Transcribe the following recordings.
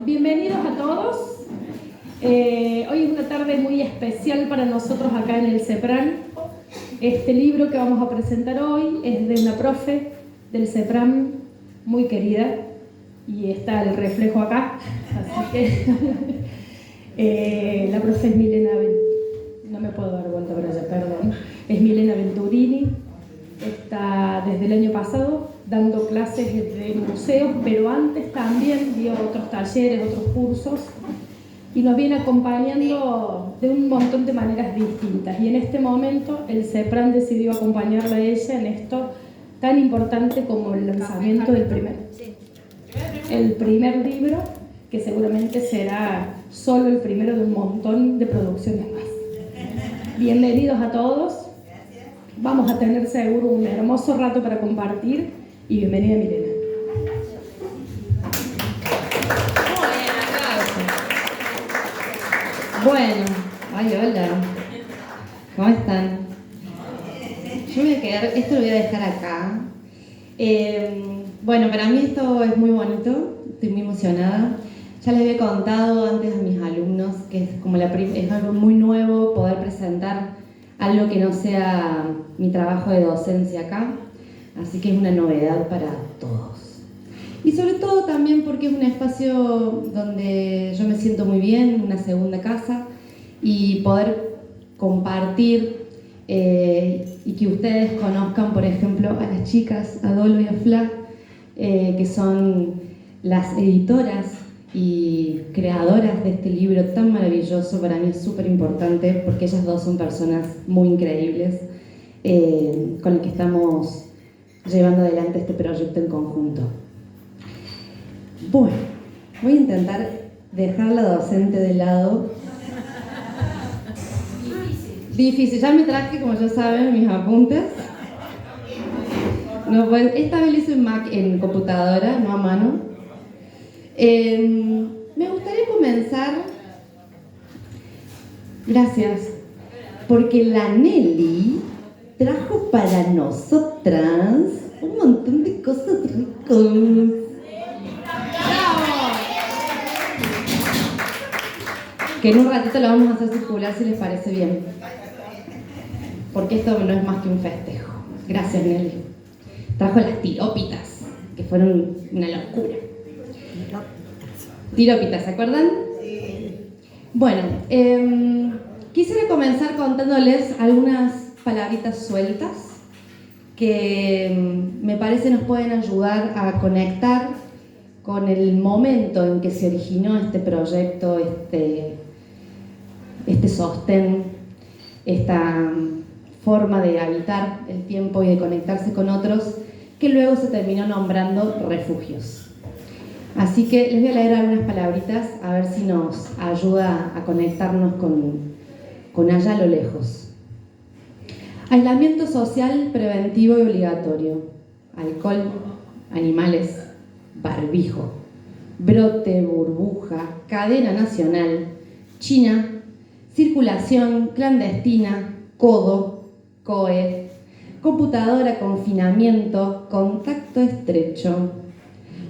Bienvenidos a todos. Hoy es una tarde muy especial para nosotros acá en el CEPRAN. Este libro que vamos a presentar hoy es de una profe del CEPRAN muy querida y está el reflejo acá, así que la profe es Milena, no me puedo dar vuelta para allá, perdón, es Milena Venturini. Está desde el año pasado dando clases de museos, pero antes también dio otros talleres, otros cursos, y nos viene acompañando de un montón de maneras distintas. Y en este momento el CEPRAN decidió acompañarla a ella en esto tan importante como el lanzamiento del primer libro, que seguramente será solo el primero de un montón de producciones más. Bienvenidos a todos. Vamos a tener seguro un hermoso rato para compartir y bienvenida Milena. Bueno, ay, hola. ¿Cómo están? Yo me voy a quedar, esto lo voy a dejar acá. Bueno, para mí esto es muy bonito, estoy muy emocionada. Ya les había contado antes a mis alumnos que es como es algo muy nuevo poder presentar algo que no sea mi trabajo de docencia acá, así que es una novedad para todos. Y sobre todo también porque es un espacio donde yo me siento muy bien, una segunda casa, y poder compartir y que ustedes conozcan, por ejemplo, a las chicas, a Dolo y a Fla, que son las editoras y creadoras de este libro tan maravilloso. Para mí es súper importante porque ellas dos son personas muy increíbles con las que estamos llevando adelante este proyecto en conjunto. Bueno, voy a intentar dejar la docente de lado. Difícil, ya me traje, como ya saben, mis apuntes. No, pues, esta vez lo hice en computadora, no a mano. Me gustaría comenzar, gracias, porque la Nelly trajo para nosotras un montón de cosas ricas. Que en un ratito lo vamos a hacer circular si les parece bien, porque esto no es más que un festejo. Gracias, Nelly. Trajo las tirópitas, que fueron una locura. Tirópitas, ¿se acuerdan? Sí. Bueno, quisiera comenzar contándoles algunas palabritas sueltas que me parece nos pueden ayudar a conectar con el momento en que se originó este proyecto, este sostén, esta forma de habitar el tiempo y de conectarse con otros, que luego se terminó nombrando refugios. Así que les voy a leer algunas palabritas a ver si nos ayuda a conectarnos con allá a lo lejos. Aislamiento social preventivo y obligatorio. Alcohol, animales, barbijo, brote, burbuja, cadena nacional, China, circulación clandestina, codo, COE, computadora, confinamiento, contacto estrecho,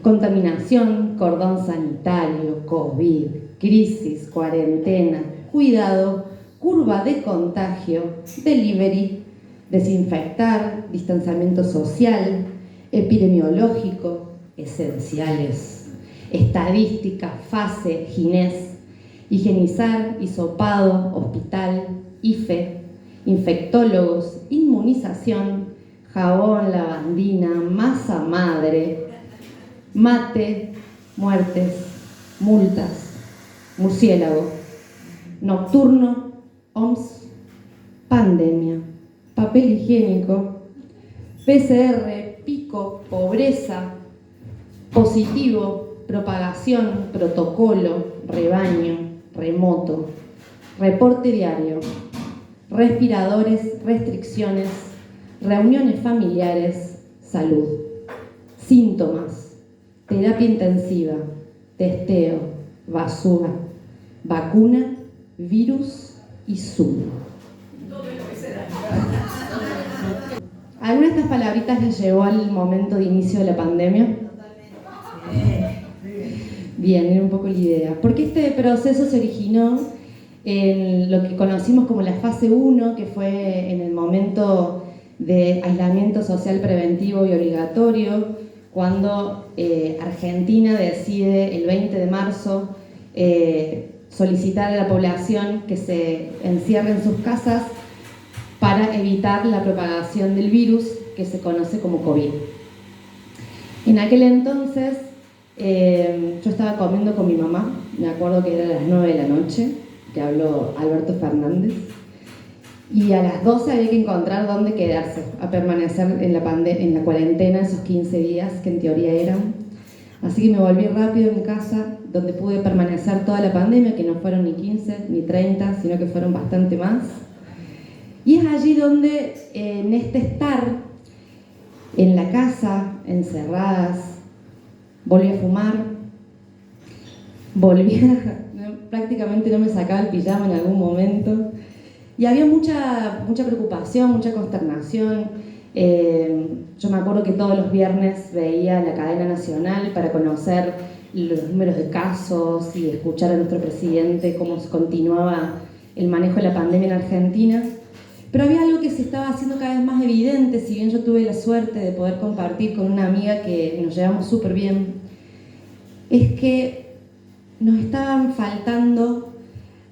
contaminación, cordón sanitario, COVID, crisis, cuarentena, cuidado, curva de contagio, delivery, desinfectar, distanciamiento social, epidemiológico, esenciales, estadística, fase, ginés, higienizar, hisopado, hospital, IFE, infectólogos, inmunización, jabón, lavandina, masa madre, mate, muertes, multas, murciélago, nocturno, OMS, pandemia, papel higiénico, PCR, pico, pobreza, positivo, propagación, protocolo, rebaño, remoto, reporte diario, respiradores, restricciones, reuniones familiares, salud, síntomas, terapia intensiva, testeo, basura, vacuna, virus y Zoom. ¿Alguna de estas palabritas les llevó al momento de inicio de la pandemia? Bien, era un poco la idea. Porque este proceso se originó en lo que conocimos como la fase 1, que fue en el momento de aislamiento social preventivo y obligatorio, cuando Argentina decide el 20 de marzo solicitar a la población que se encierre en sus casas para evitar la propagación del virus que se conoce como COVID. En aquel entonces yo estaba comiendo con mi mamá, me acuerdo que era a las 9 de la noche, que habló Alberto Fernández, y a las 12 había que encontrar dónde quedarse, a permanecer en la cuarentena esos 15 días que en teoría eran. Así que me volví rápido a mi casa, donde pude permanecer toda la pandemia, que no fueron ni 15 ni 30, sino que fueron bastante más. Y es allí donde, en este estar en la casa, encerradas, volví a fumar, prácticamente no me sacaba el pijama en algún momento. Y había mucha preocupación, mucha consternación. Yo me acuerdo que todos los viernes veía la cadena nacional para conocer los números de casos y escuchar a nuestro presidente cómo continuaba el manejo de la pandemia en Argentina. Pero había algo que se estaba haciendo cada vez más evidente, si bien yo tuve la suerte de poder compartir con una amiga que nos llevamos súper bien, es que nos estaban faltando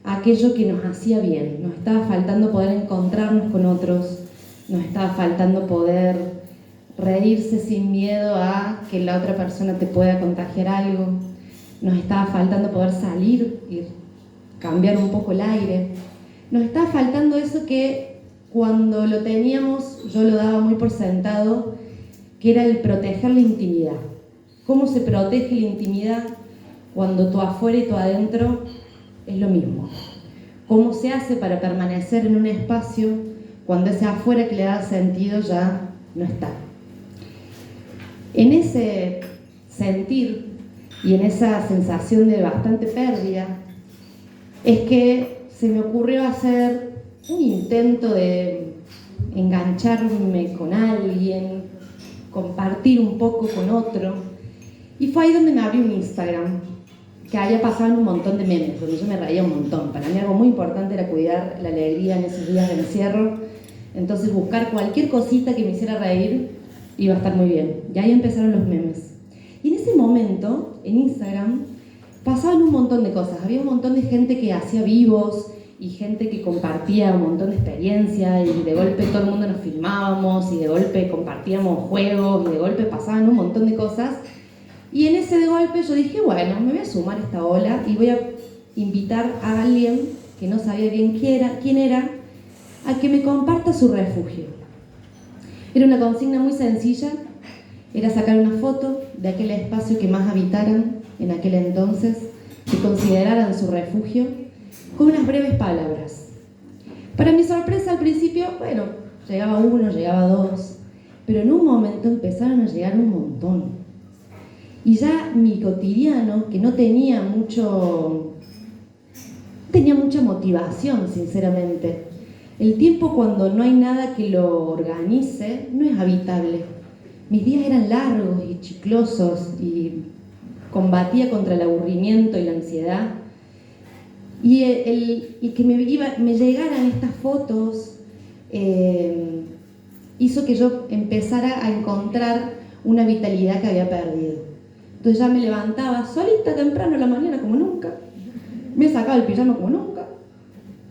aquello que nos hacía bien, nos estaba faltando poder encontrarnos con otros, nos estaba faltando poder reírse sin miedo a que la otra persona te pueda contagiar algo, nos estaba faltando poder salir y cambiar un poco el aire, nos estaba faltando eso que cuando lo teníamos yo lo daba muy por sentado, que era el proteger la intimidad. ¿Cómo se protege la intimidad cuando tu afuera y tu adentro es lo mismo? ¿Cómo se hace para permanecer en un espacio cuando ese afuera que le da sentido ya no está? En ese sentir y en esa sensación de bastante pérdida es que se me ocurrió hacer un intento de engancharme con alguien, compartir un poco con otro, y fue ahí donde me abrí un Instagram que había pasado en un montón de memes, donde yo me reía un montón. Para mí algo muy importante era cuidar la alegría en esos días de encierro, entonces buscar cualquier cosita que me hiciera reír iba a estar muy bien. Y ahí empezaron los memes. Y en ese momento, en Instagram, pasaban un montón de cosas. Había un montón de gente que hacía vivos y gente que compartía un montón de experiencia y de golpe todo el mundo nos filmábamos y de golpe compartíamos juegos y de golpe pasaban un montón de cosas. Y en ese de golpe yo dije, bueno, me voy a sumar a esta ola y voy a invitar a alguien que no sabía bien quién era, a que me comparta su refugio. Era una consigna muy sencilla, era sacar una foto de aquel espacio que más habitaran en aquel entonces, que consideraran su refugio, con unas breves palabras. Para mi sorpresa al principio, bueno, llegaba uno, llegaba dos, pero en un momento empezaron a llegar un montón. Y ya mi cotidiano, que no tenía mucha motivación, sinceramente. El tiempo cuando no hay nada que lo organice no es habitable. Mis días eran largos y chiclosos y combatía contra el aburrimiento y la ansiedad. Y el que me llegaran estas fotos hizo que yo empezara a encontrar una vitalidad que había perdido. Entonces ya me levantaba solita temprano a la mañana como nunca, me sacaba el pijama como nunca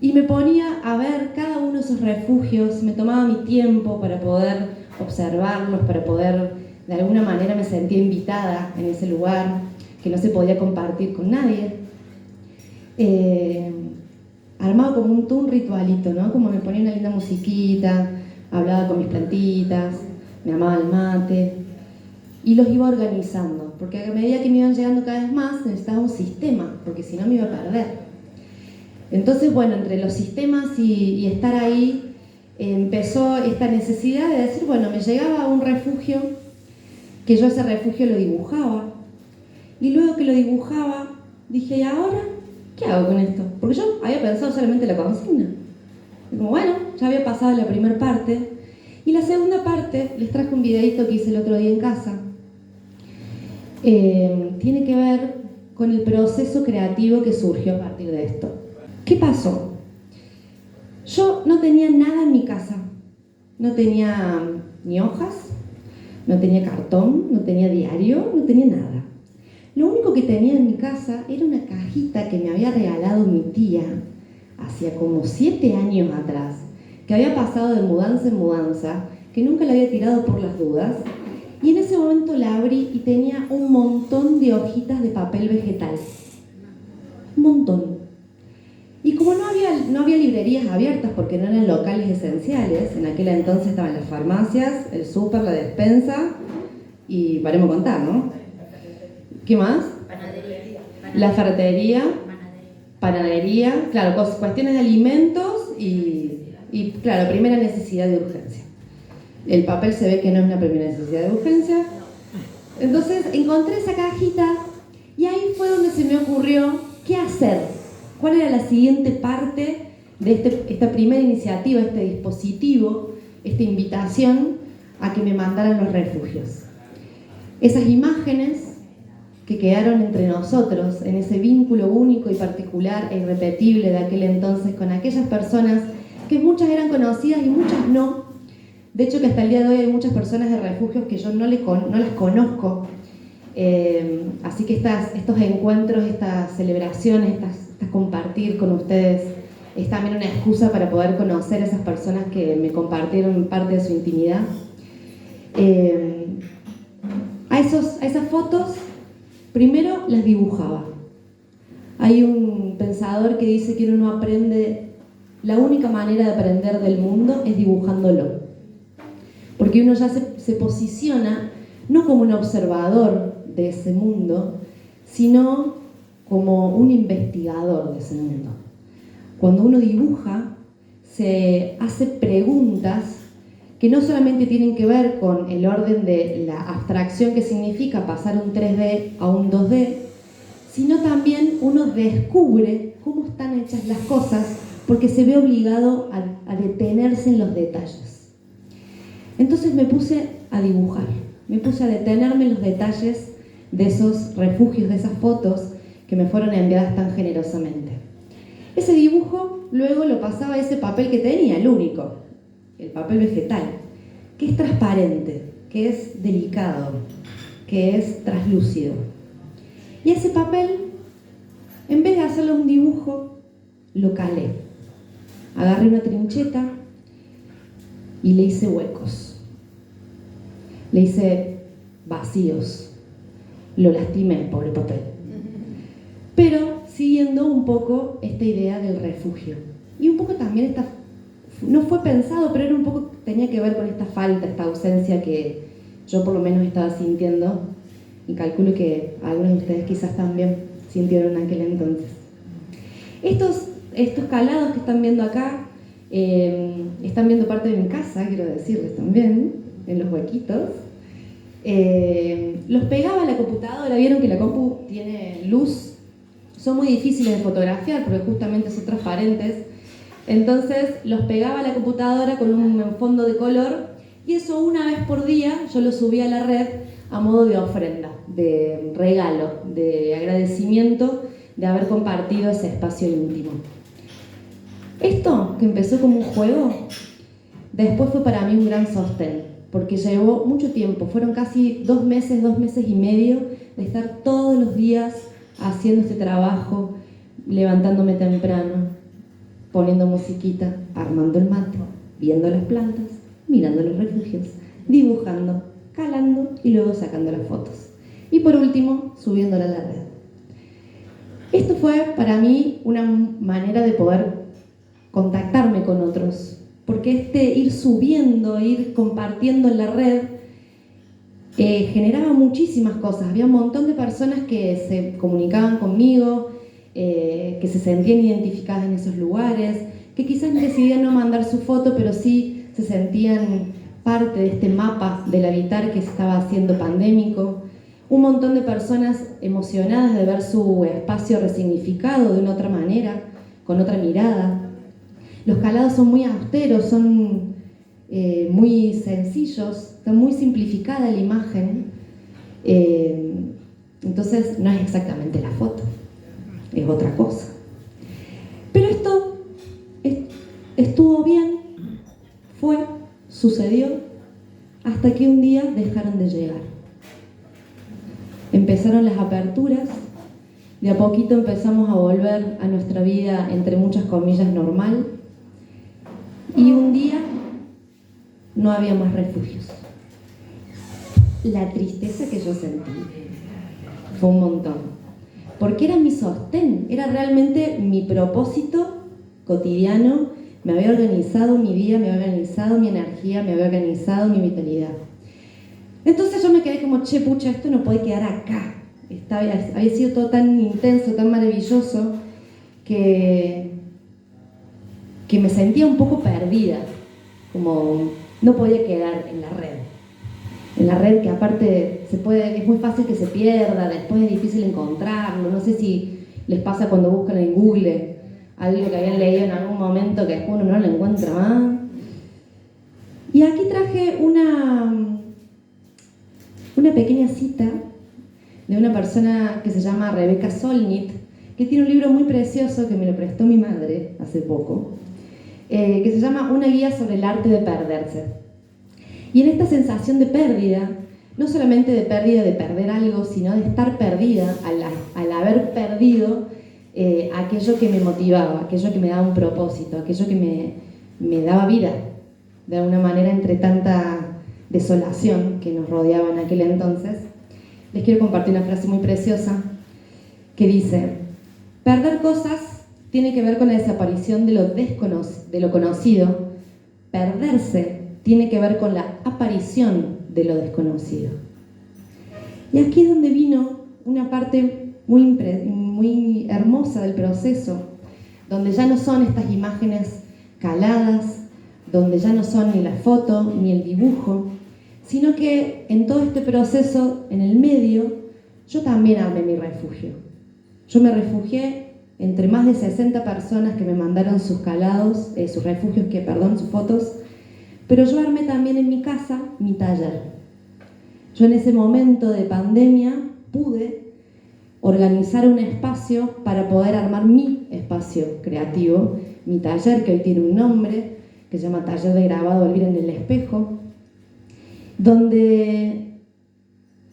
y me ponía a ver cada uno de esos refugios, me tomaba mi tiempo para poder observarlos, para poder, de alguna manera me sentía invitada en ese lugar que no se podía compartir con nadie. Armaba como todo un ritualito, ¿no? Como me ponía una linda musiquita, hablaba con mis plantitas, me amaba el mate y los iba organizando, porque a medida que me iban llegando cada vez más necesitaba un sistema, porque si no me iba a perder. Entonces, bueno, entre los sistemas y estar ahí empezó esta necesidad de decir, bueno, me llegaba a un refugio, que yo ese refugio lo dibujaba, y luego que lo dibujaba dije, ¿y ahora qué hago con esto? Porque yo había pensado solamente la consigna. Y como bueno, ya había pasado la primera parte. Y la segunda parte, les traje un videito que hice el otro día en casa. Tiene que ver con el proceso creativo que surgió a partir de esto. ¿Qué pasó? Yo no tenía nada en mi casa. No tenía ni hojas, no tenía cartón, no tenía diario, no tenía nada. Lo único que tenía en mi casa era una cajita que me había regalado mi tía hacía como 7 años atrás, que había pasado de mudanza en mudanza, que nunca la había tirado por las dudas, y en ese momento la abrí y tenía un montón de hojitas de papel vegetal. Un montón. Y como no había librerías abiertas porque no eran locales esenciales, en aquel entonces estaban las farmacias, el súper, la despensa y paremos contar, ¿no? ¿Qué más? La ferretería, panadería, claro, cuestiones de alimentos y claro, primera necesidad de urgencia. El papel se ve que no es una primera necesidad de urgencia. Entonces encontré esa cajita y ahí fue donde se me ocurrió qué hacer. ¿Cuál era la siguiente parte de esta primera iniciativa, este dispositivo, esta invitación a que me mandaran los refugios? Esas imágenes que quedaron entre nosotros en ese vínculo único y particular e irrepetible de aquel entonces con aquellas personas que muchas eran conocidas y muchas no. De hecho, que hasta el día de hoy hay muchas personas de refugios que yo no las conozco. Así que estos encuentros, estas celebraciones, estas compartir con ustedes es también una excusa para poder conocer a esas personas que me compartieron parte de su intimidad. A esas fotos, primero las dibujaba. Hay un pensador que dice que uno no aprende, la única manera de aprender del mundo es dibujándolo. Porque uno ya se posiciona no como un observador de ese mundo, sino como un investigador de ese mundo. Cuando uno dibuja, se hace preguntas que no solamente tienen que ver con el orden de la abstracción que significa pasar un 3D a un 2D, sino también uno descubre cómo están hechas las cosas porque se ve obligado a detenerse en los detalles. Entonces me puse a dibujar, me puse a detenerme en los detalles de esos refugios, de esas fotos que me fueron enviadas tan generosamente. Ese dibujo luego lo pasaba a ese papel que tenía, el único, el papel vegetal, que es transparente, que es delicado, que es traslúcido. Y ese papel, en vez de hacerle un dibujo, lo calé. Agarré una trincheta y le hice huecos. Le hice vacíos. Lo lastimé, el pobre papel. Pero siguiendo un poco esta idea del refugio. Y un poco también no fue pensado, pero era un poco, tenía que ver con esta falta, esta ausencia que yo por lo menos estaba sintiendo, y calculo que algunos de ustedes quizás también sintieron en aquel entonces. Estos calados que están viendo acá, están viendo parte de mi casa, quiero decirles también, en los huequitos. Los pegaba a la computadora, vieron que la compu tiene luz, son muy difíciles de fotografiar porque justamente son transparentes. Entonces los pegaba a la computadora con un fondo de color y eso una vez por día yo lo subía a la red a modo de ofrenda, de regalo, de agradecimiento de haber compartido ese espacio íntimo. Esto, que empezó como un juego, después fue para mí un gran sostén, porque llevó mucho tiempo, fueron casi 2 meses y medio de estar todos los días haciendo este trabajo, levantándome temprano, poniendo musiquita, armando el mate, viendo las plantas, mirando los refugios, dibujando, calando y luego sacando las fotos. Y por último, subiéndola a la red. Esto fue para mí una manera de poder contactarme con otros, porque ir subiendo, ir compartiendo en la red, generaba muchísimas cosas. Había un montón de personas que se comunicaban conmigo, que se sentían identificadas en esos lugares, que quizás decidían no mandar su foto, pero sí se sentían parte de este mapa del habitar que se estaba haciendo pandémico. Un montón de personas emocionadas de ver su espacio resignificado de una otra manera, con otra mirada. Los calados son muy austeros, son muy sencillos, está muy simplificada la imagen. Entonces no es exactamente la foto, es otra cosa. Pero esto estuvo bien, sucedió, hasta que un día dejaron de llegar. Empezaron las aperturas, de a poquito empezamos a volver a nuestra vida, entre muchas comillas, normal, y un día no había más refugios. La tristeza que yo sentí fue un montón, porque era mi sostén, era realmente mi propósito cotidiano. Me había organizado mi vida, me había organizado mi energía, me había organizado mi vitalidad. Entonces yo me quedé como, che, pucha, esto no puede quedar acá. Había sido todo tan intenso, tan maravilloso, que me sentía un poco perdida, como no podía quedar en la red. En la red, que aparte es muy fácil que se pierda, después es difícil encontrarlo. No sé si les pasa cuando buscan en Google algo que habían leído en algún momento que después uno no lo encuentra más. Y aquí traje una pequeña cita de una persona que se llama Rebecca Solnit, que tiene un libro muy precioso que me lo prestó mi madre hace poco, que se llama Una guía sobre el arte de perderse. Y en esta sensación de pérdida, no solamente de pérdida de perder algo, sino de estar perdida al haber perdido aquello que me motivaba, aquello que me daba un propósito, aquello que me daba vida, de alguna manera, entre tanta desolación que nos rodeaba en aquel entonces. Les quiero compartir una frase muy preciosa que dice: perder cosas tiene que ver con la desaparición de lo conocido. Perderse tiene que ver con la aparición de lo desconocido. Y aquí es donde vino una parte muy hermosa del proceso, donde ya no son estas imágenes caladas, donde ya no son ni la foto ni el dibujo, sino que en todo este proceso, en el medio, yo también armé mi refugio. Yo me refugié entre más de 60 personas que me mandaron sus sus fotos, pero yo armé también en mi casa mi taller. Yo en ese momento de pandemia pude organizar un espacio para poder armar mi espacio creativo, mi taller, que hoy tiene un nombre, que se llama Taller de Grabado Elvira en el Espejo, donde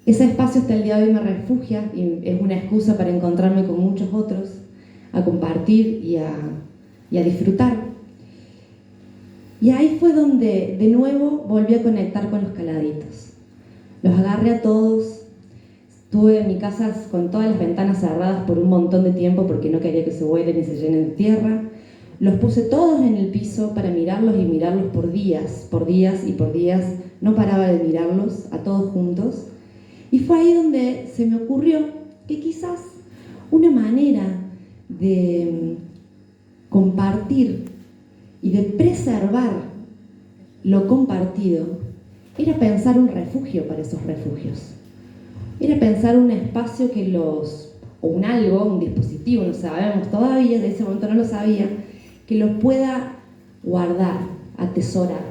ese espacio hasta el día de hoy me refugia y es una excusa para encontrarme con muchos otros, a compartir y a disfrutar. Y ahí fue donde de nuevo volví a conectar con los caladitos. Los agarré a todos. Estuve en mi casa con todas las ventanas cerradas por un montón de tiempo porque no quería que se vuelen y se llenen de tierra. Los puse todos en el piso para mirarlos y mirarlos por días y por días. No paraba de mirarlos a todos juntos. Y fue ahí donde se me ocurrió que quizás una manera de compartir y de preservar lo compartido era pensar un refugio para esos refugios. Era pensar un espacio o un dispositivo, no sabemos todavía, de ese momento no lo sabía, que los pueda guardar, atesorar,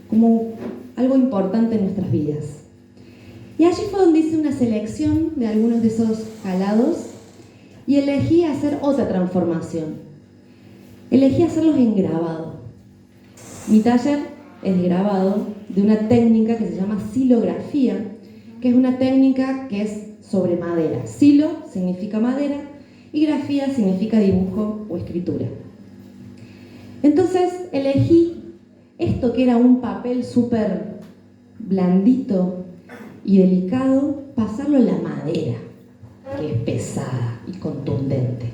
como algo importante en nuestras vidas. Y allí fue donde hice una selección de algunos de esos calados y elegí hacer otra transformación. Elegí hacerlos en grabado. Mi taller es de grabado de una técnica que se llama silografía, que es una técnica que es sobre madera. Silo significa madera y grafía significa dibujo o escritura. Entonces elegí esto que era un papel súper blandito y delicado, pasarlo en la madera, que es pesada y contundente.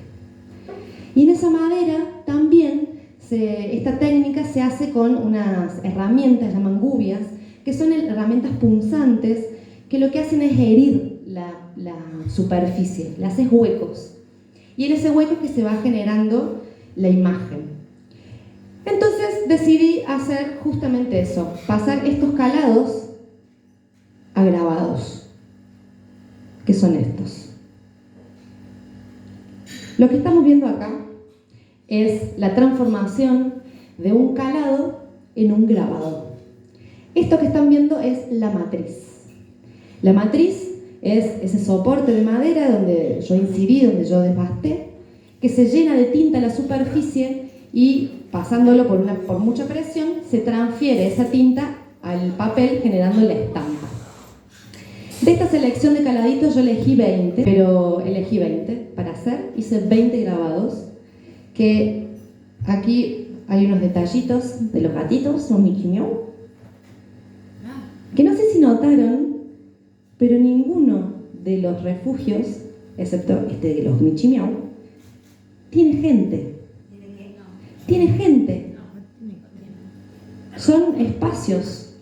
Y en esa madera también esta técnica se hace con unas herramientas, llaman gubias, que son herramientas punzantes que lo que hacen es herir la superficie, le haces huecos. Y en ese hueco es que se va generando la imagen. Entonces decidí hacer justamente eso, pasar estos calados a grabados, que son estos. Lo que estamos viendo acá es la transformación de un calado en un grabado. Esto que están viendo es la matriz. La matriz es ese soporte de madera donde yo incidí, donde yo desbasté, que se llena de tinta a la superficie y pasándolo por mucha presión se transfiere esa tinta al papel generando la estampa. De esta selección de caladitos yo elegí 20, pero elegí 20 para hacer, hice 20 grabados, que aquí hay unos detallitos de los gatitos, los Mickey Mouse, que no sé si notaron, pero ninguno de los refugios, excepto este de los Mickey Mouse, tiene gente. Tiene gente. Son espacios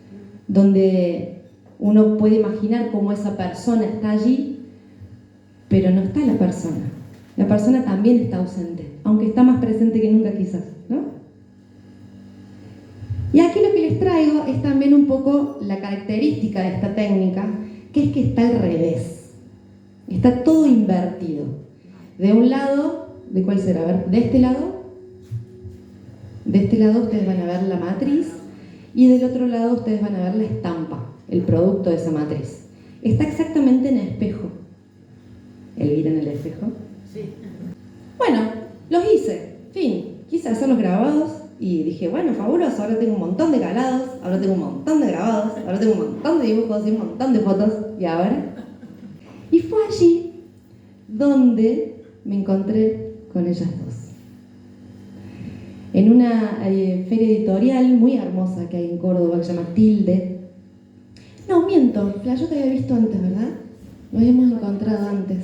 donde uno puede imaginar cómo esa persona está allí, pero no está la persona. La persona también está ausente, aunque está más presente que nunca quizás, ¿no? Y aquí lo que les traigo es también un poco la característica de esta técnica, que es que está al revés. Está todo invertido. De un lado, ¿de cuál será? A ver, de este lado ustedes van a ver la matriz y del otro lado ustedes van a ver la estampa, el producto de esa matriz. Está exactamente en espejo. ¿Elvira en el espejo? Sí. Bueno, los hice. Fin. Quise hacer los grabados y dije, bueno, fabuloso, ahora tengo un montón de calados, ahora tengo un montón de grabados, ahora tengo un montón de dibujos y un montón de fotos. ¿Y ahora? Y fue allí donde me encontré con ellas dos. En una feria editorial muy hermosa que hay en Córdoba, que se llama Tilde. No, miento, yo te había visto antes, ¿verdad? Nos habíamos encontrado antes.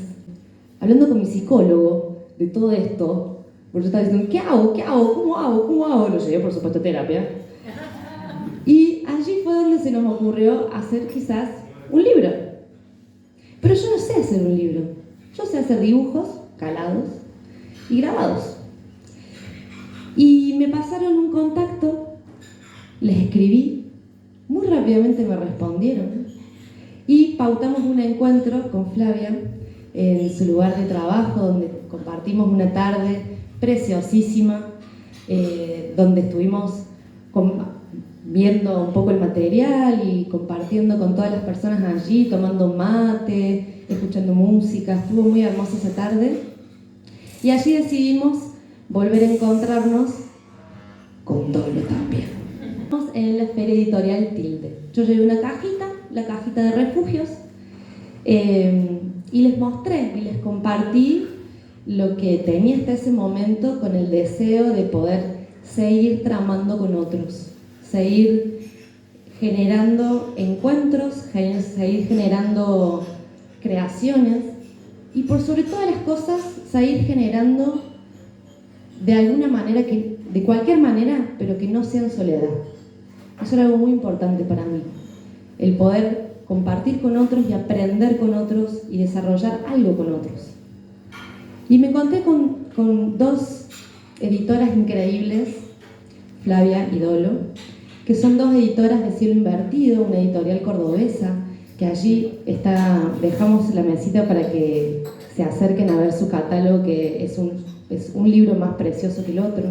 Hablando con mi psicólogo de todo esto, porque yo estaba diciendo, ¿qué hago? ¿Qué hago? ¿Cómo hago? ¿Cómo hago? Lo llevé, por supuesto, a terapia. Y allí fue donde se nos ocurrió hacer quizás un libro. Pero yo no sé hacer un libro. Yo sé hacer dibujos, calados y grabados. Y me pasaron un contacto, les escribí, muy rápidamente me respondieron y pautamos un encuentro con Flavia en su lugar de trabajo, donde compartimos una tarde preciosísima, donde estuvimos viendo un poco el material y compartiendo con todas las personas allí, tomando mate, escuchando música. Estuvo muy hermosa esa tarde y allí decidimos volver a encontrarnos con Dolo también. En la feria editorial Tilde. Yo llevé una cajita, la cajita de refugios, y les mostré y les compartí lo que tenía hasta ese momento con el deseo de poder seguir tramando con otros, seguir generando encuentros, seguir generando creaciones y por sobre todas las cosas seguir generando de alguna manera, de cualquier manera, pero que no sea en soledad. Eso era algo muy importante para mí, el poder compartir con otros y aprender con otros y desarrollar algo con otros. Y me encontré con dos editoras increíbles, Flavia y Dolo, que son dos editoras de Cielo Invertido, una editorial cordobesa, que allí dejamos la mesita para que se acerquen a ver su catálogo, que es un libro más precioso que el otro.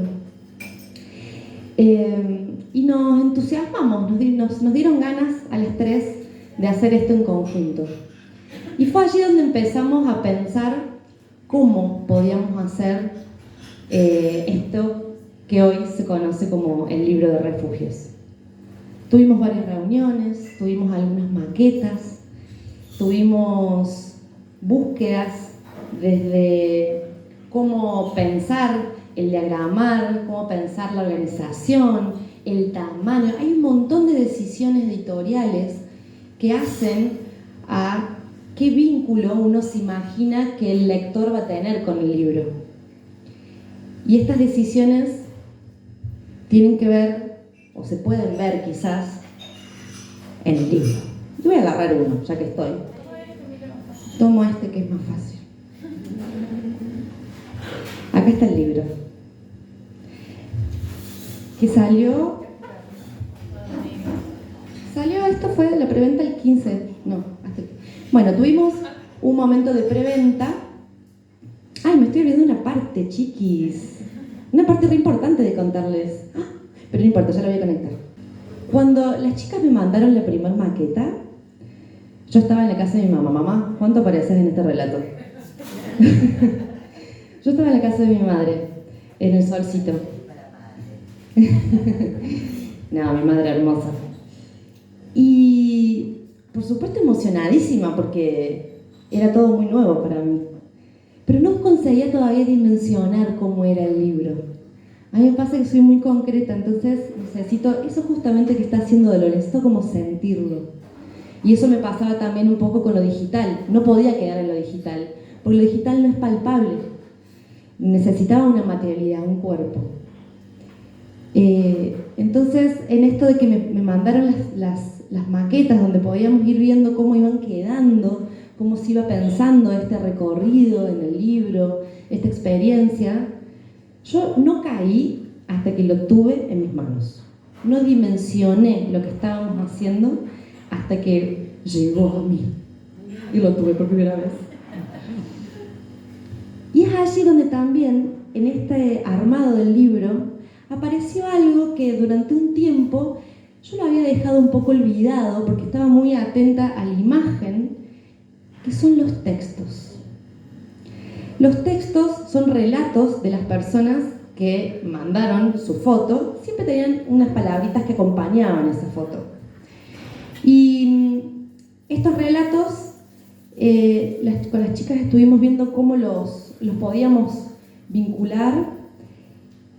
Y nos entusiasmamos, nos dieron ganas a las tres de hacer esto en conjunto. Y fue allí donde empezamos a pensar cómo podíamos hacer esto que hoy se conoce como el libro de refugios. Tuvimos varias reuniones, tuvimos algunas maquetas, tuvimos búsquedas desde cómo pensar el diagramar, cómo pensar la organización, el tamaño. Hay un montón de decisiones editoriales que hacen a qué vínculo uno se imagina que el lector va a tener con el libro. Y estas decisiones tienen que ver, o se pueden ver quizás, en el libro. Yo voy a agarrar uno, ya que estoy. Tomo este que es más fácil. Acá está el libro. Que salió, esto fue la preventa el 15, no, hasta aquí. Bueno, tuvimos un momento de preventa. Ay, me estoy olvidando una parte, chiquis. Una parte re importante de contarles. Pero no importa, ya la voy a conectar. Cuando las chicas me mandaron la primera maqueta, Yo estaba en la casa de mi mamá. Mamá, ¿cuánto apareces en este relato? Yo estaba en la casa de mi madre, en el solcito. No, mi madre hermosa. Y por supuesto emocionadísima porque era todo muy nuevo para mí. Pero no conseguía todavía dimensionar cómo era el libro. A mí me pasa que soy muy concreta, entonces necesito eso justamente que está haciendo Dolores, necesito como sentirlo. Y eso me pasaba también un poco con lo digital. No podía quedar en lo digital, porque lo digital no es palpable. Necesitaba una materialidad, un cuerpo. Entonces, en esto de que me mandaron las maquetas donde podíamos ir viendo cómo iban quedando, cómo se iba pensando este recorrido en el libro, esta experiencia, yo no caí hasta que lo tuve en mis manos. No dimensioné lo que estábamos haciendo hasta que llegó a mí y lo tuve por primera vez. Y es allí donde también, en este armado del libro, apareció algo que durante un tiempo yo lo había dejado un poco olvidado porque estaba muy atenta a la imagen, que son los textos. Los textos son relatos de las personas que mandaron su foto, siempre tenían unas palabritas que acompañaban esa foto. Y estos relatos, con las chicas estuvimos viendo cómo los podíamos vincular.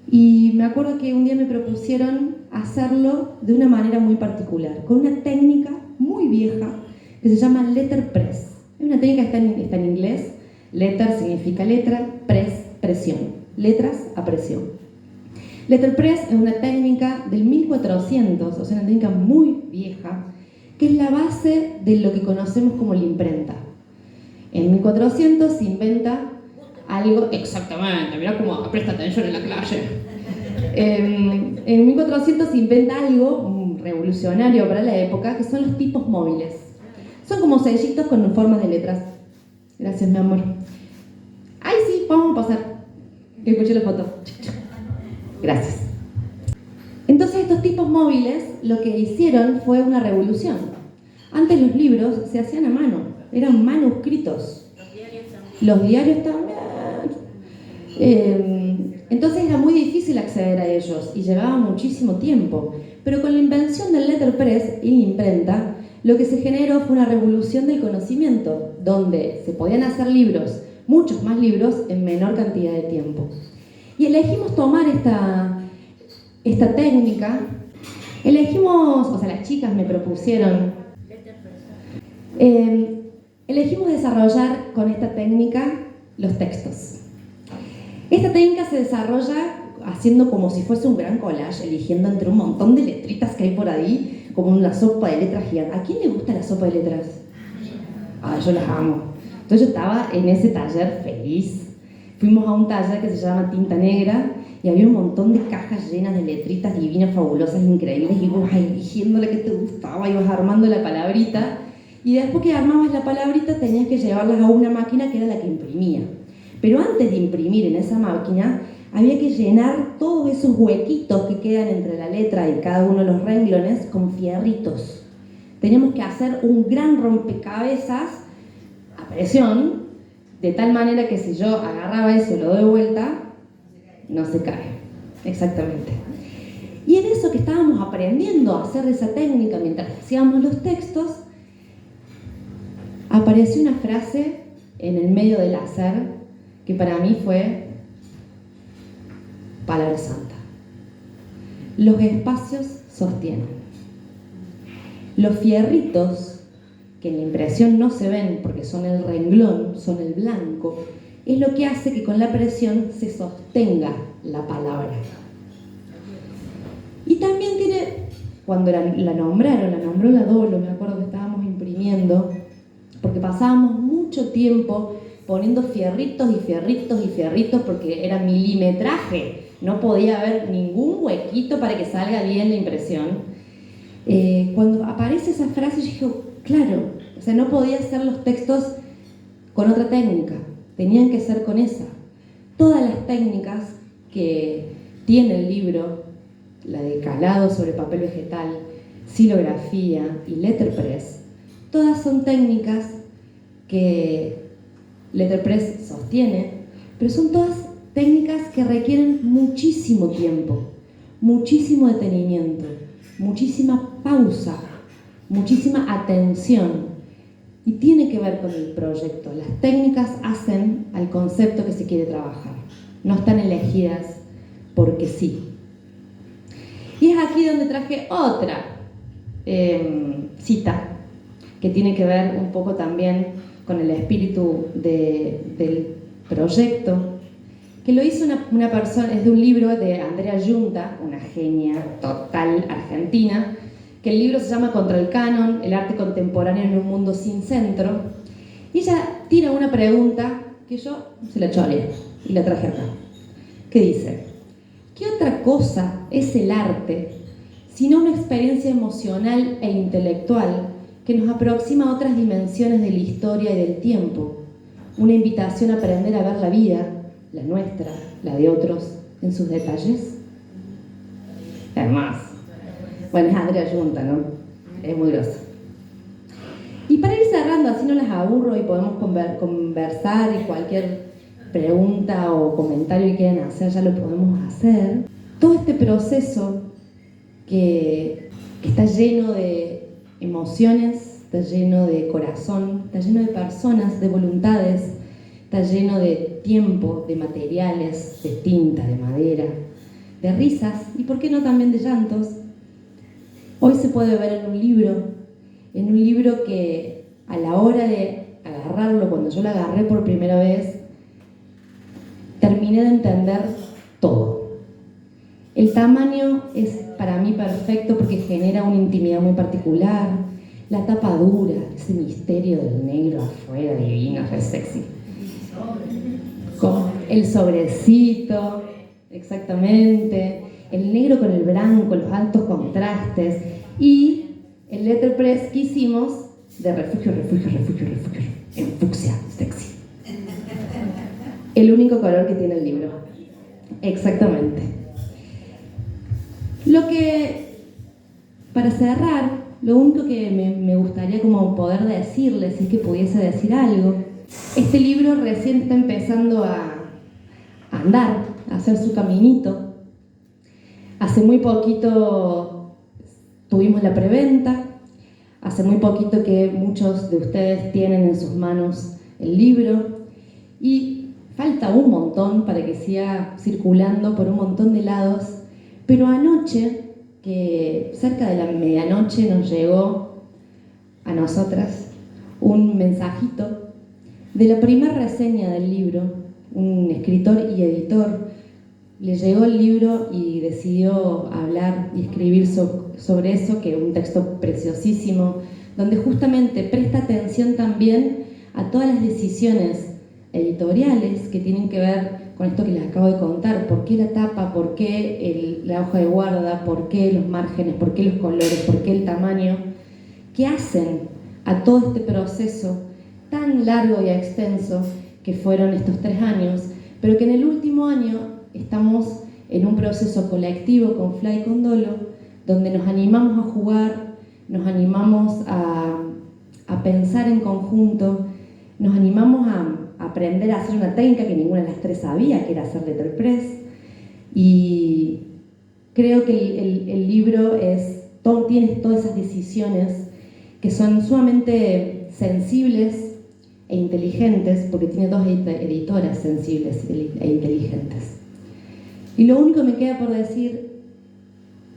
Y me acuerdo que un día me propusieron hacerlo de una manera muy particular, con una técnica muy vieja que se llama letterpress. Es una técnica que está en inglés. Letter significa letra, press, presión. Letras a presión. Letterpress es una técnica del 1400, o sea, una técnica muy vieja, que es la base de lo que conocemos como la imprenta. En 1400 se inventa algo, exactamente, mira cómo presta atención en la clase. En 1400 se inventa algo revolucionario para la época, que son los tipos móviles. Son como sellitos con formas de letras. Gracias, mi amor. Ay, sí, vamos a pasar. Que escuché la foto. Gracias. Entonces estos tipos móviles lo que hicieron fue una revolución. Antes los libros se hacían a mano, eran manuscritos. Los diarios también. Entonces era muy difícil acceder a ellos y llevaba muchísimo tiempo. Pero con la invención del letterpress y la imprenta, lo que se generó fue una revolución del conocimiento, donde se podían hacer libros, muchos más libros, en menor cantidad de tiempo. Y elegimos tomar esta técnica, las chicas me propusieron, elegimos desarrollar con esta técnica los textos. Esta técnica se desarrolla haciendo como si fuese un gran collage, eligiendo entre un montón de letritas que hay por ahí, como una sopa de letras gigante. ¿A quién le gusta la sopa de letras? Yo las amo. Entonces yo estaba en ese taller feliz. Fuimos a un taller que se llama Tinta Negra y había un montón de cajas llenas de letritas divinas, fabulosas, increíbles, y ibas eligiendo la que te gustaba, ibas armando la palabrita, y después que armabas la palabrita tenías que llevarlas a una máquina que era la que imprimía. Pero antes de imprimir en esa máquina, había que llenar todos esos huequitos que quedan entre la letra y cada uno de los renglones con fierritos. Teníamos que hacer un gran rompecabezas a presión, de tal manera que si yo agarraba eso y lo doy vuelta, no se cae. Exactamente. Y en eso que estábamos aprendiendo a hacer esa técnica mientras hacíamos los textos, apareció una frase en el medio del hacer que para mí fue palabra santa. Los espacios sostienen. Los fierritos, que en la impresión no se ven porque son el renglón, son el blanco, es lo que hace que con la presión se sostenga la palabra. Y también tiene, cuando la nombró la Dolo, me acuerdo que estábamos imprimiendo, porque pasábamos mucho tiempo poniendo fierritos y fierritos y fierritos porque era milimetraje, no podía haber ningún huequito para que salga bien la impresión. Cuando aparece esa frase yo dije, claro, o sea, no podía hacer los textos con otra técnica, tenían que ser con esa. Todas las técnicas que tiene el libro, la de calado sobre papel vegetal, silografía y letterpress, Todas son técnicas que Letterpress sostiene, pero son todas técnicas que requieren muchísimo tiempo, muchísimo detenimiento, muchísima pausa, muchísima atención. Y tiene que ver con el proyecto. Las técnicas hacen al concepto que se quiere trabajar. No están elegidas porque sí. Y es aquí donde traje otra cita que tiene que ver un poco también con el espíritu del proyecto, que lo hizo una persona, es de un libro de Andrea Yunta, una genia total argentina, que el libro se llama Contra el canon, el arte contemporáneo en un mundo sin centro, y ella tira una pregunta que yo se la choreé y la traje acá, que dice: ¿qué otra cosa es el arte sino una experiencia emocional e intelectual que nos aproxima a otras dimensiones de la historia y del tiempo? Una invitación a aprender a ver la vida, la nuestra, la de otros, en sus detalles. Hermoso. Bueno, es Andrea Yunta, ¿no? Es muy grosa. Y para ir cerrando, así no las aburro y podemos conversar, y cualquier pregunta o comentario que quieran hacer ya lo podemos hacer. Todo este proceso que está lleno de emociones, está lleno de corazón, está lleno de personas, de voluntades, está lleno de tiempo, de materiales, de tinta, de madera, de risas y, por qué no, también de llantos. Hoy se puede ver en un libro que a la hora de agarrarlo, cuando yo lo agarré por primera vez, terminé de entender todo. El tamaño es para mí perfecto porque genera una intimidad muy particular. La tapa dura, ese misterio del negro afuera, divino, re sexy. Con el sobrecito, exactamente. El negro con el blanco, los altos contrastes, y el letterpress que hicimos de refugio, en fucsia, sexy. El único color que tiene el libro. Exactamente. Para cerrar, lo único que me gustaría como poder decirles, si es que pudiese decir algo, este libro recién está empezando a andar, a hacer su caminito. Hace muy poquito tuvimos la preventa, hace muy poquito que muchos de ustedes tienen en sus manos el libro, y falta un montón para que siga circulando por un montón de lados, pero anoche, que cerca de la medianoche, nos llegó a nosotras un mensajito de la primera reseña del libro. Un escritor y editor le llegó el libro y decidió hablar y escribir sobre eso, que es un texto preciosísimo, donde justamente presta atención también a todas las decisiones editoriales que tienen que ver con esto que les acabo de contar. ¿Por qué la tapa? ¿Por qué la hoja de guarda? ¿Por qué los márgenes? ¿Por qué los colores? ¿Por qué el tamaño? ¿Qué hacen a todo este proceso tan largo y extenso que fueron estos 3 años, pero que en el último año estamos en un proceso colectivo con Fly y con Dolo, donde nos animamos a jugar, nos animamos a pensar en conjunto, nos animamos a aprender a hacer una técnica que ninguna de las 3 sabía, que era hacer letterpress. Y creo que el libro tiene todas esas decisiones que son sumamente sensibles e inteligentes, porque tiene 2 editoras sensibles e inteligentes. Y lo único que me queda por decir,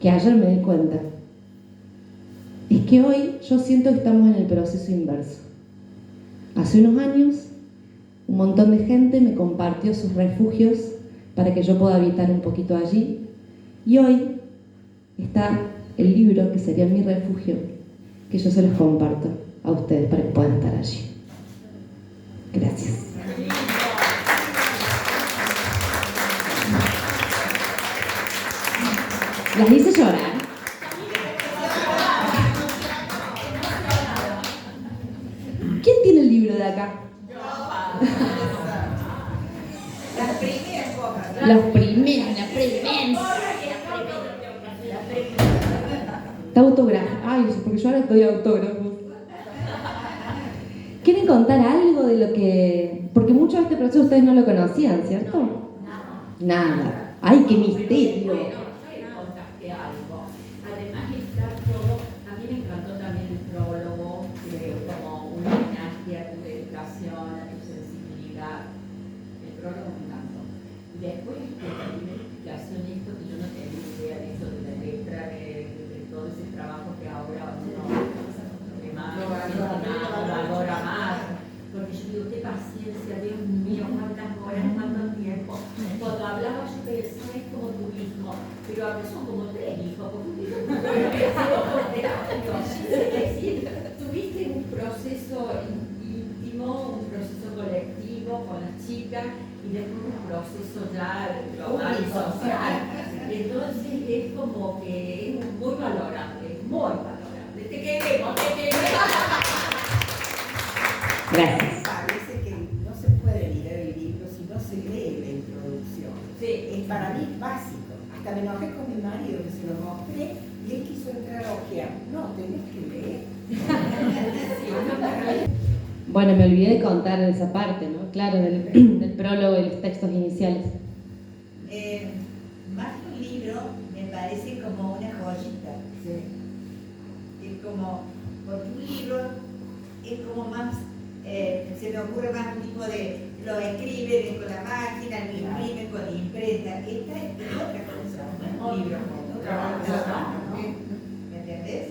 que ayer me di cuenta, es que hoy yo siento que estamos en el proceso inverso. Hace unos años, un montón de gente me compartió sus refugios para que yo pueda habitar un poquito allí, y hoy está el libro, que sería mi refugio, que yo se los comparto a ustedes para que puedan estar allí. Gracias. Las hice llorar. ¿Quién tiene el libro de acá? Los primeros. Está autografado. Ay, porque yo ahora doy autógrafos. quieren contar algo de lo que...? Porque mucho de este proceso ustedes no lo conocían, ¿cierto? Nada. ¡Ay, qué misterio! Contaste algo. Además está todo, a mí me encantó también el prólogo, como un homenaje a tu dedicación, a tu sensibilidad. El prólogo me encantó. Y después la primera explicación, esto que yo no tenía idea de eso, de la letra, de todo ese trabajo que ahora uno valora más. Porque yo digo, qué paciencia, Dios mío, cuántas horas, cuánto tiempo. Cuando hablaba yo pensaba, es como tu hijo, pero a veces son como tres hijos, porque un hijo es decir, tuviste un proceso íntimo, un proceso colectivo con las chicas y después un proceso ya global y social. Entonces es como que es muy valorable, muy valorable. Te queremos, te queremos. Gracias. Parece que no se puede leer el libro si no se lee la introducción. Sí. Para mí es básico. Hasta me enojé con mi marido que se lo mostré y él quiso entrar a ojear. No, tenés que leer. Bueno, me olvidé de contar esa parte, ¿no? Claro, del prólogo y los textos iniciales. Más que un libro, me parece como una joyita. Es como, porque un libro es como más, se me ocurre más un tipo de, lo escribe con la máquina, lo imprime con la imprenta. Esta es otra cosa, no es un libro, es un trabajo de la mano, ¿no? ¿Me entendés?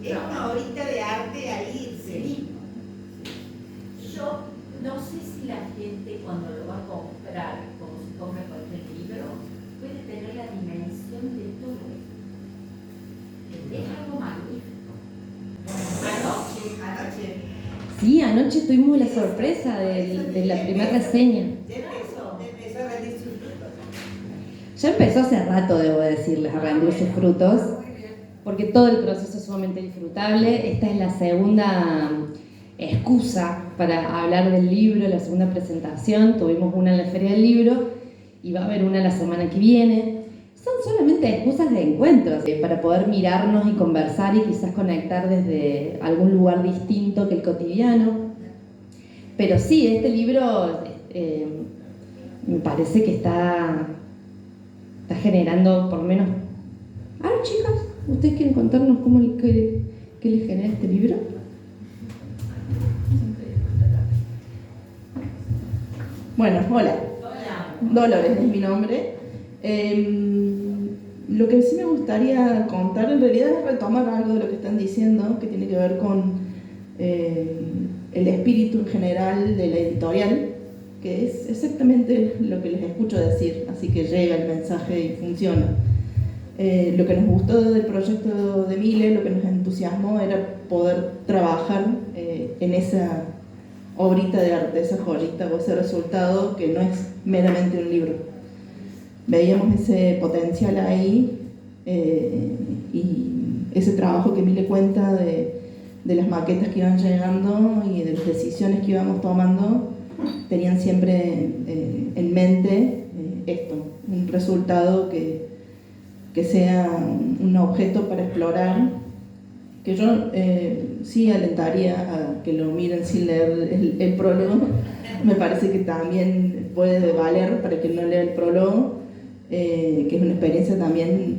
Es una horita de arte ahí en sí mismo. Yo no sé si la gente cuando lo va a comprar, como se compra cualquier libro, puede tener la dimensión de todo esto. Es algo magnífico. Anoche. Sí, anoche tuvimos la sorpresa de la primera reseña. Ya empezó a rendir sus frutos. Ya empezó hace rato, debo decirles, a rendir sus frutos, porque todo el proceso es sumamente disfrutable. Esta es la segunda excusa para hablar del libro, la segunda presentación. Tuvimos una en la Feria del Libro y va a haber una la semana que viene. Son solamente excusas de encuentros para poder mirarnos y conversar y quizás conectar desde algún lugar distinto que el cotidiano. Pero sí, este libro me parece que está generando por lo menos... A ver, chicas, ¿ustedes quieren contarnos qué les genera este libro? Bueno, hola. Dolores es mi nombre. Lo que sí me gustaría contar en realidad es retomar algo de lo que están diciendo, que tiene que ver con el espíritu en general de la editorial, que es exactamente lo que les escucho decir, así que llega el mensaje y funciona. Lo que nos gustó del proyecto de Mile, lo que nos entusiasmó era poder trabajar en esa obrita de arte, esa joyita o ese resultado que no es meramente un libro. Veíamos ese potencial ahí y ese trabajo que Mile cuenta de las maquetas que iban llegando y de las decisiones que íbamos tomando tenían siempre en mente esto, un resultado que sea un objeto para explorar, que yo sí alentaría a que lo miren sin leer el prólogo. Me parece que también puede valer para quien no lea el prólogo, que es una experiencia también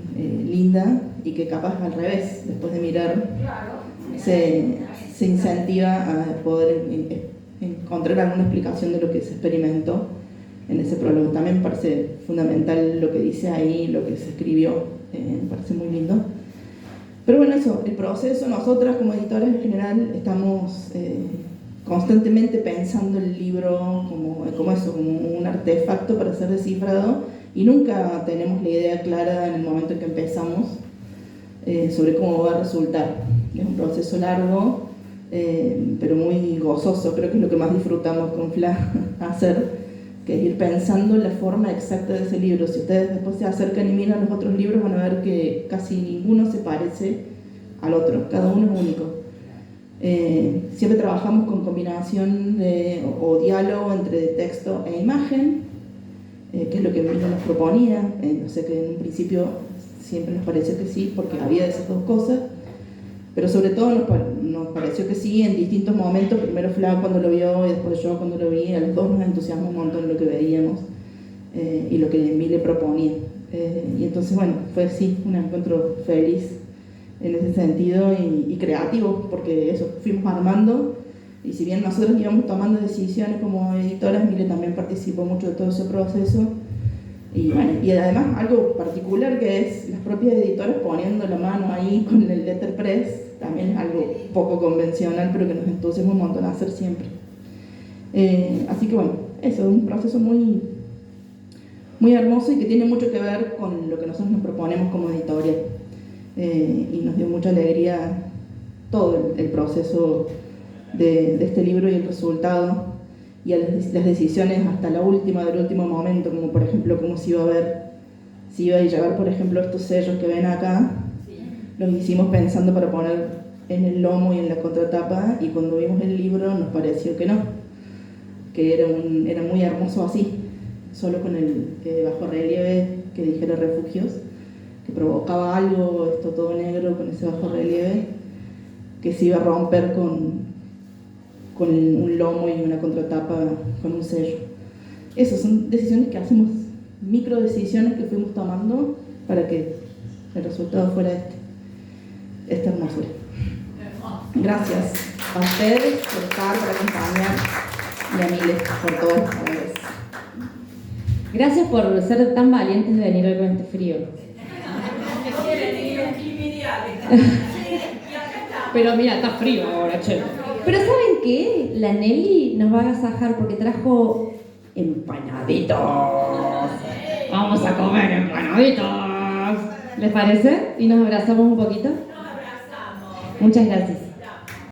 linda y que capaz al revés, después de mirar, se incentiva a poder encontrar alguna explicación de lo que se experimentó en ese prólogo. También me parece fundamental lo que dice ahí, lo que se escribió, me parece muy lindo. Pero bueno, eso, el proceso, nosotras como editoras en general estamos constantemente pensando el libro como eso, como un artefacto para ser descifrado, y nunca tenemos la idea clara en el momento en que empezamos sobre cómo va a resultar. Es un proceso largo, pero muy gozoso. Creo que es lo que más disfrutamos con Fla hacer, que es ir pensando la forma exacta de ese libro. Si ustedes después se acercan y miran los otros libros, van a ver que casi ninguno se parece al otro, cada uno es único. Siempre trabajamos con combinación o diálogo entre texto e imagen, que es lo que Milo nos proponía. No sé, que en un principio siempre nos pareció que sí, porque había esas dos cosas. pero sobre todo nos pareció que sí, en distintos momentos, primero Fla cuando lo vio y después yo cuando lo vi, a los dos nos entusiasmó un montón lo que veíamos y lo que Mile proponía. Y entonces, bueno, fue sí, un encuentro feliz en ese sentido y creativo, porque eso, fuimos armando, y si bien nosotros íbamos tomando decisiones como editoras, Mile también participó mucho de todo ese proceso. Y bueno, y además algo particular que es las propias editoras poniendo la mano ahí con el letterpress, también es algo poco convencional, pero que nos entusiasma un montón a hacer siempre. Así que bueno, eso es un proceso muy, muy hermoso y que tiene mucho que ver con lo que nosotros nos proponemos como editorial. Y nos dio mucha alegría todo el proceso de este libro y el resultado, y a las decisiones hasta la última, del último momento, como por ejemplo cómo se iba a ver, si iba a llevar por ejemplo estos sellos que ven acá, los hicimos pensando para poner en el lomo y en la contratapa, y cuando vimos el libro nos pareció que no, que era muy hermoso así, solo con el bajo relieve que dijera refugios, que provocaba algo, esto todo negro con ese bajo relieve, que se iba a romper con un lomo y una contratapa con un sello. Esas son decisiones que hacemos, micro decisiones que fuimos tomando para que el resultado fuera esta hermosura. Gracias a ustedes por estar, por acompañar, y a Mile por todo. Gracias por ser tan valientes de venir hoy con este frío. Pero mira, está frío ahora, che. Pero ¿saben qué? La Nelly nos va a agasajar porque trajo empanaditos. Vamos a comer empanaditos. ¿Les parece? ¿Y nos abrazamos un poquito? Nos abrazamos. Muchas gracias.